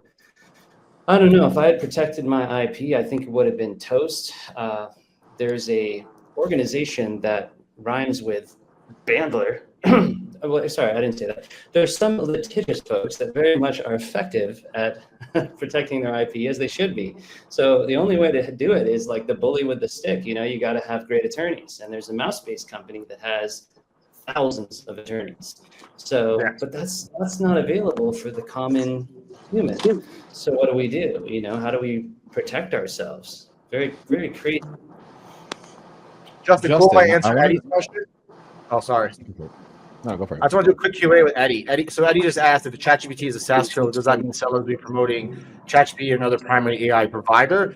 I don't know, if I had protected my IP, I think it would have been toast. There's a organization that rhymes with Bandler. Well, sorry, I didn't say that. There's some litigious folks that very much are effective at protecting their IP, as they should be. So the only way to do it is like the bully with the stick. You got to have great attorneys. And there's a mouse-based company that has thousands of attorneys. So, but that's not available for the common human. So what do we do? How do we protect ourselves? Very, very crazy. Justin, cool. I answer Eddie's question. Oh, sorry. No, go for it. I just want to do a quick Q&A with Eddie. So Eddie just asked if the ChatGPT is a SaaS tool, does that mean sellers will be promoting ChatGPT or another primary AI provider?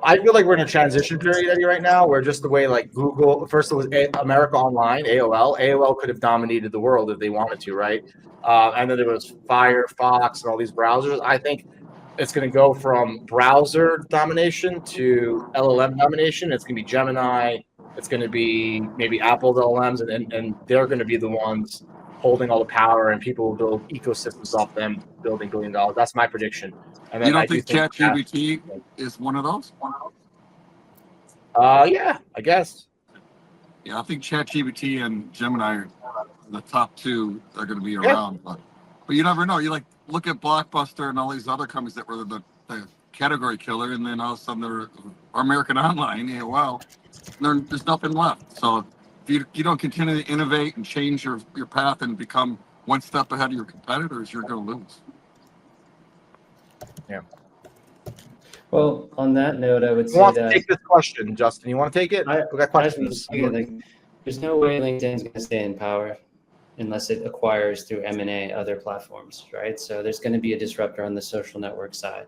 I feel like we're in a transition period, Eddie, right now, where just the way like Google, first it was America Online, AOL could have dominated the world if they wanted to, right? And then there was Firefox and all these browsers. I think it's going to go from browser domination to LLM domination. It's going to be Gemini. It's going to be maybe Apple's LLMs, and they're going to be the ones holding all the power, and people will build ecosystems off them, building $1 billion. That's my prediction. And then You don't I do think think ChatGPT is one of those? yeah, I guess. Yeah, I think ChatGPT and Gemini are the top two that are going to be around. But you never know. You like look at Blockbuster and all these other companies that were the category killer, and then all of a sudden they're American Online. Yeah, wow, there's nothing left. So if you don't continue to innovate and change your path and become one step ahead of your competitors, you're going to lose. Yeah. Well, on that note, I would Who say wants to that take this question, Justin? You want to take it? We got questions. There's no way LinkedIn's going to stay in power unless it acquires through M&A other platforms, right? So there's going to be a disruptor on the social network side.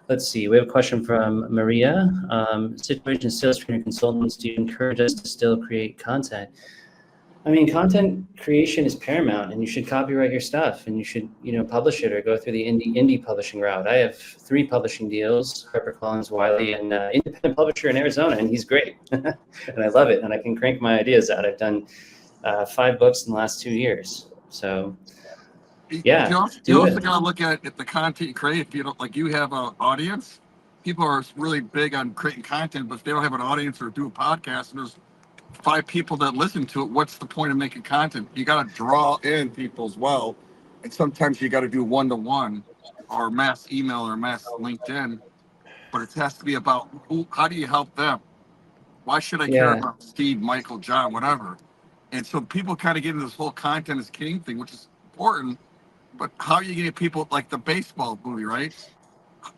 Let's see. We have a question from Maria. Situation sales trainer consultants, do you encourage us to still create content? I mean, content creation is paramount, and you should copyright your stuff, and you should, publish it or go through the indie publishing route. I have 3 publishing deals: HarperCollins, Wiley, and independent publisher in Arizona, and he's great, and I love it, and I can crank my ideas out. I've done 5 books in the last 2 years, so yeah. You also got to look at the content you create. If you don't you have an audience. People are really big on creating content, but if they don't have an audience or do a podcast, and there's 5 people that listen to it, what's the point of making content? You got to draw in people as well, and sometimes you got to do one-to-one or mass email or mass LinkedIn, but it has to be about how do you help them? Why should I care about Steve, Michael, John, whatever? And so people kind of get into this whole content is king thing, which is important, but how are you going to get people like the baseball movie, right?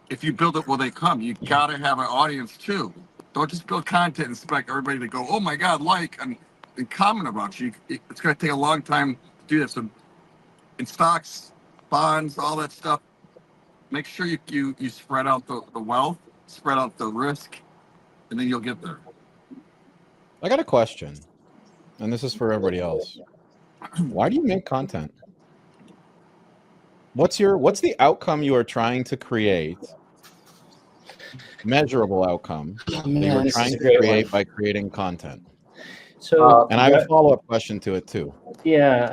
If you build it, will they come? You got to have an audience too. Don't just build content and expect everybody to go, oh my God, and comment about you. It's going to take a long time to do this. So in stocks, bonds, all that stuff, make sure you spread out the wealth, spread out the risk, and then you'll get there. I got a question, and this is for everybody else. Why do you make content? What's the outcome you are trying to create? Measurable outcome that you're trying to create by creating content. So, and I have a follow-up question to it too. Yeah,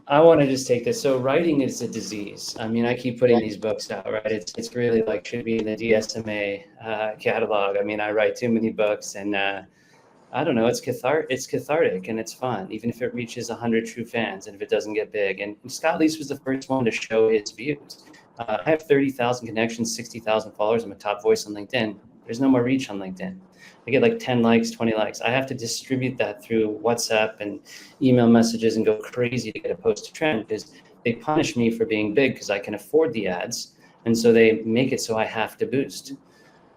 I want to just take this. So writing is a disease. I mean, I keep putting these books out, right? It's really should be in the DSMA catalog. I mean, I write too many books, and I don't know. It's cathartic and it's fun, even if it reaches 100 true fans and if it doesn't get big. And Scott Leese was the first one to show his views. I have 30,000 connections, 60,000 followers. I'm a top voice on LinkedIn. There's no more reach on LinkedIn. I get 10 likes, 20 likes. I have to distribute that through WhatsApp and email messages and go crazy to get a post to trend because they punish me for being big because I can afford the ads. And so they make it so I have to boost,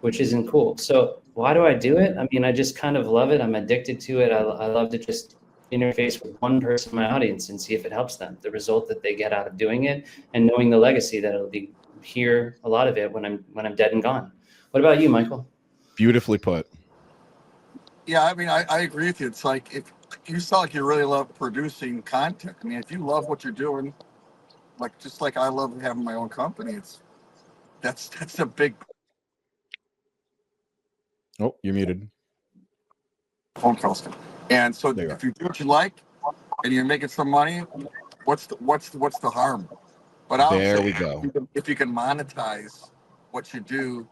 which isn't cool. So why do I do it? I mean, I just kind of love it. I'm addicted to it. I love to just interface with one person in my audience and see if it helps them. The result that they get out of doing it and knowing the legacy that it'll be here, a lot of it when I'm dead and gone. What about you, Michael? Beautifully put. Yeah, I mean, I agree with you. It's like if you sound like you really love producing content. I mean, if you love what you're doing, just like I love having my own company, that's a big. Oh, you're muted. Phone calls. And so if you do what you like and you're making some money, what's the harm? But there we go. If you can monetize what you do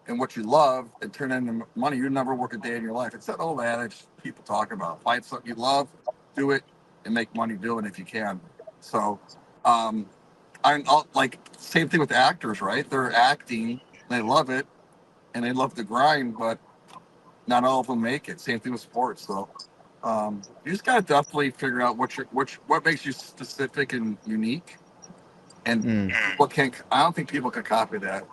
and what you love and turn it into money, you never work a day in your life. It's that old adage people talk about. Find something you love, do it, and make money doing it if you can. So I'm same thing with actors, right? They're acting, they love it, and they love the grind, but not all of them make it. Same thing with sports. So you just gotta definitely figure out what makes you specific and unique. And I don't think people can copy that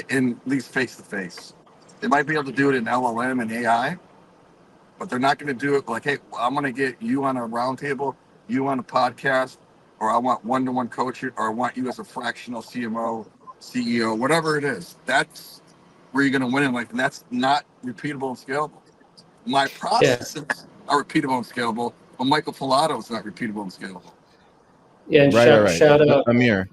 in at least face to face. They might be able to do it in LLM and AI, but they're not going to do it like, hey, I'm going to get you on a roundtable, you on a podcast, or I want one-to-one coaching, or I want you as a fractional CMO, CEO, whatever it is. That's where you're going to win in life, and that's not repeatable and scalable. My processes are repeatable and scalable, but Michael Falato is not repeatable and scalable. Yeah, and right. Shout out, Amir.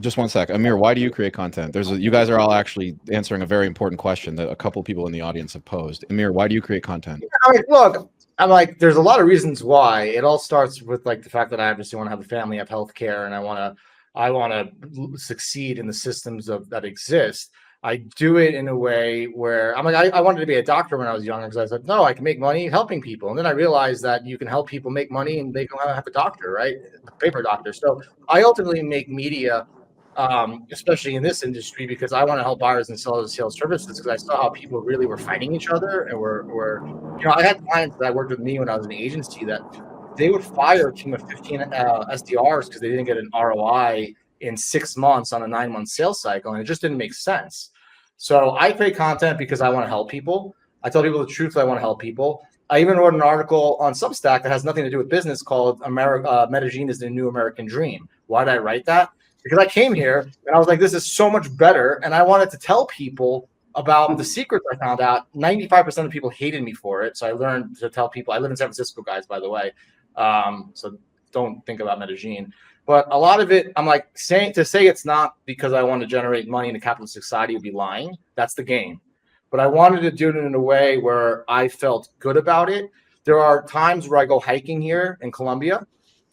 Just one sec. Amir, why do you create content? You guys are all actually answering a very important question that a couple people in the audience have posed. Amir, why do you create content? Look, I'm like, there's a lot of reasons why. It all starts with like the fact that I obviously want to have a family, have healthcare, and I want to succeed in the systems that exist. I do it in a way where I'm like, I wanted to be a doctor when I was younger because I said, no, I can make money helping people. And then I realized that you can help people make money and they can have a doctor, right? A paper doctor. So I ultimately make media, especially in this industry, because I want to help buyers and sellers sales services because I saw how people really were fighting each other and were I had clients that worked with me when I was in the agency that they would fire a team of 15 SDRs because they didn't get an ROI in 6 months on a 9-month sales cycle, and it just didn't make sense. So I create content because I want to help people. I tell people the truth. I want to help people. I even wrote an article on Substack that has nothing to do with business called Medellin is the New American Dream. Why did I write that? Because I came here and I was like, this is so much better. And I wanted to tell people about the secrets I found out. 95% of people hated me for it. So I learned to tell people. I live in San Francisco, guys, by the way. So don't think about Medellin. But a lot of it, I'm like, saying it's not because I want to generate money in a capitalist society would be lying. That's the game. But I wanted to do it in a way where I felt good about it. There are times where I go hiking here in Colombia,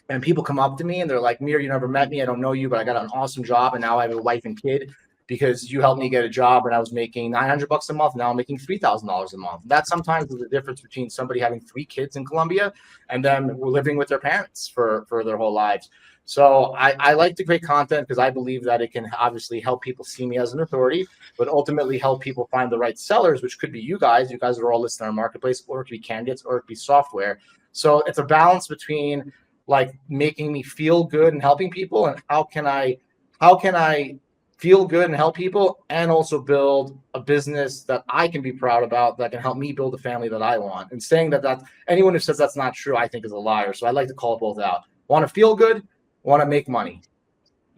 and people come up to me and they're like, Mir, you never met me. I don't know you, but I got an awesome job. And now I have a wife and kid because you helped me get a job when I was making $900 a month. Now I'm making $3,000 a month. That sometimes is the difference between somebody having 3 kids in Colombia and them living with their parents for their whole lives. So I like to create content because I believe that it can obviously help people see me as an authority, but ultimately help people find the right sellers, which could be you guys. You guys are all listed on our marketplace, or it could be candidates, or it could be software. So it's a balance between like making me feel good and helping people, and how can I feel good and help people, and also build a business that I can be proud about that can help me build a family that I want. And saying that anyone who says that's not true, I think is a liar. So I like to call it both out. Want to feel good, want to make money.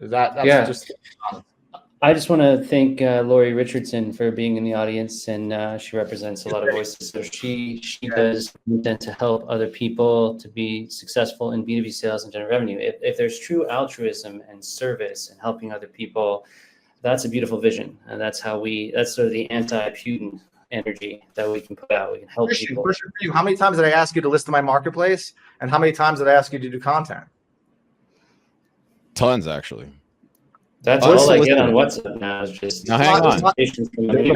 Just I just want to thank Lori Richardson for being in the audience, and she represents a lot of voices. So she does content to help other people to be successful in B2B sales and generate revenue. If there's true altruism and service and helping other people, that's a beautiful vision, and that's sort of the anti-Putin energy that we can put out. We can help people. For you. How many times did I ask you to list in my marketplace, and how many times did I ask you to do content? Tons, actually. That's all I get on WhatsApp now is just now. Hang on. Now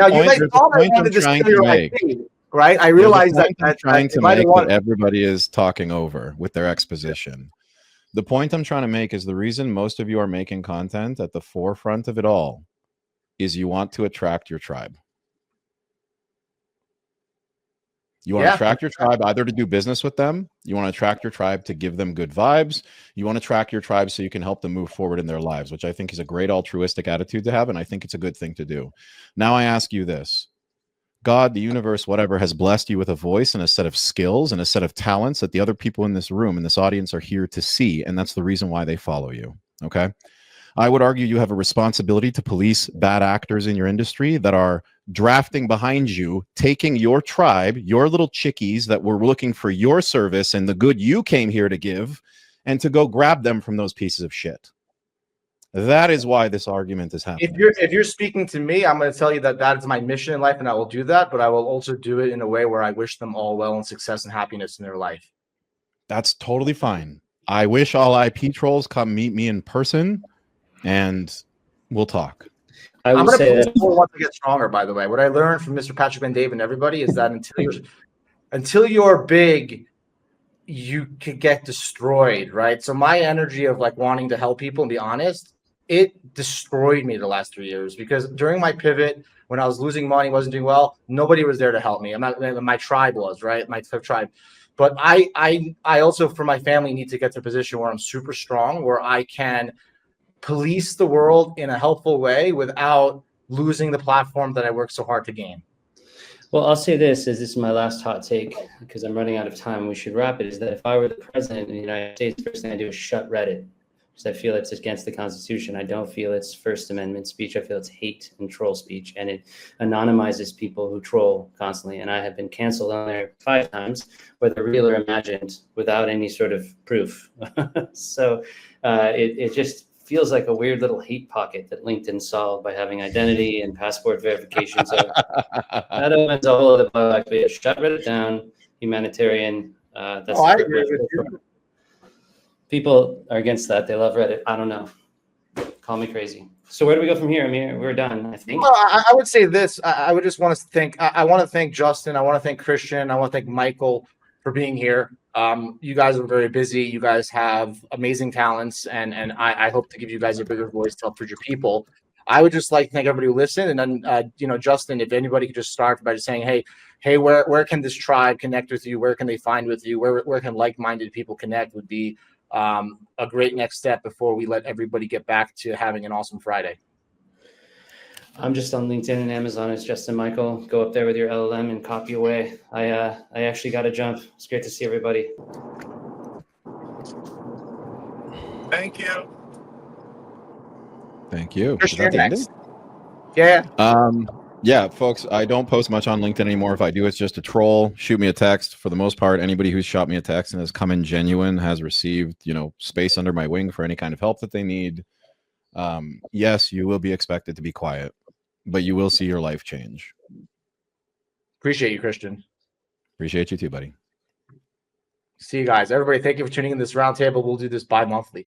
you guys all I wanted to steal your IP, right? I realize that I'm trying to make that everybody is talking over with their exposition. The point I'm trying to make is the reason most of you are making content at the forefront of it all is you want to attract your tribe. You want to attract your tribe either to do business with them. You want to attract your tribe to give them good vibes. You want to attract your tribe so you can help them move forward in their lives, which I think is a great altruistic attitude to have. And I think it's a good thing to do. Now I ask you this. God, the universe, whatever, has blessed you with a voice and a set of skills and a set of talents that the other people in this room and this audience are here to see. And that's the reason why they follow you. Okay. I would argue you have a responsibility to police bad actors in your industry that are drafting behind you, taking your tribe, your little chickies that were looking for your service and the good you came here to give, and to go grab them from those pieces of shit. That is why this argument is happening. If you're speaking to me, I'm going to tell you that is my mission in life, and I will do that, but I will also do it in a way where I wish them all well and success and happiness in their life. That's totally fine. I wish all IP trolls come meet me in person, and we'll talk. I'm going to say that once I get stronger, by the way. What I learned from Mr. Patrick Ben-Dave and everybody is that until you're big, you could get destroyed, right? So my energy of like wanting to help people and be honest, it destroyed me the last 3 years, because during my pivot, when I was losing money, wasn't doing well, nobody was there to help me. My tribe was, right? My tribe. But I also, for my family, need to get to a position where I'm super strong, where I can police the world in a helpful way without losing the platform that I worked so hard to gain. Well, I'll say this is my last hot take, because I'm running out of time. We should wrap it. Is that if I were the president of the United States, the first thing I do is shut Reddit, because I feel it's against the Constitution. I don't feel it's First Amendment speech. I feel it's hate and troll speech, and it anonymizes people who troll constantly. And I have been canceled on there 5 times, whether real or imagined, without any sort of proof. So it just feels like a weird little hate pocket that LinkedIn solved by having identity and passport verification. So that opens a whole other box. Shut Reddit down, humanitarian. That's Oh, I the agree privilege. with you. People are against that. They love Reddit. I don't know. Call me crazy. So where do we go from here? I mean, we're done, I think. Well, I would say this. I would just want to thank. I want to thank Justin. I want to thank Christian. I want to thank Michael for being here. You guys are very busy. You guys have amazing talents, and I hope to give you guys a bigger voice to help for your people. I would just like to thank everybody who listened, and then Justin, if anybody could just start by just saying, hey, where can this tribe connect with you? Where can they find with you? Where can like-minded people connect? Would be a great next step before we let everybody get back to having an awesome Friday. I'm just on LinkedIn and Amazon. It's Justin Michael. Go up there with your LLM and copy away. I actually got to jump. It's great to see everybody. Thank you. Thank you. Christian, Is that the you're ending? next. Yeah. Yeah, folks, I don't post much on LinkedIn anymore. If I do, it's just a troll. Shoot me a text. For the most part, anybody who's shot me a text and has come in genuine has received, space under my wing for any kind of help that they need. Yes, you will be expected to be quiet, but you will see your life change. Appreciate you, Christian. Appreciate you too, buddy. See you guys. Everybody, thank you for tuning in this roundtable. We'll do this bi-monthly.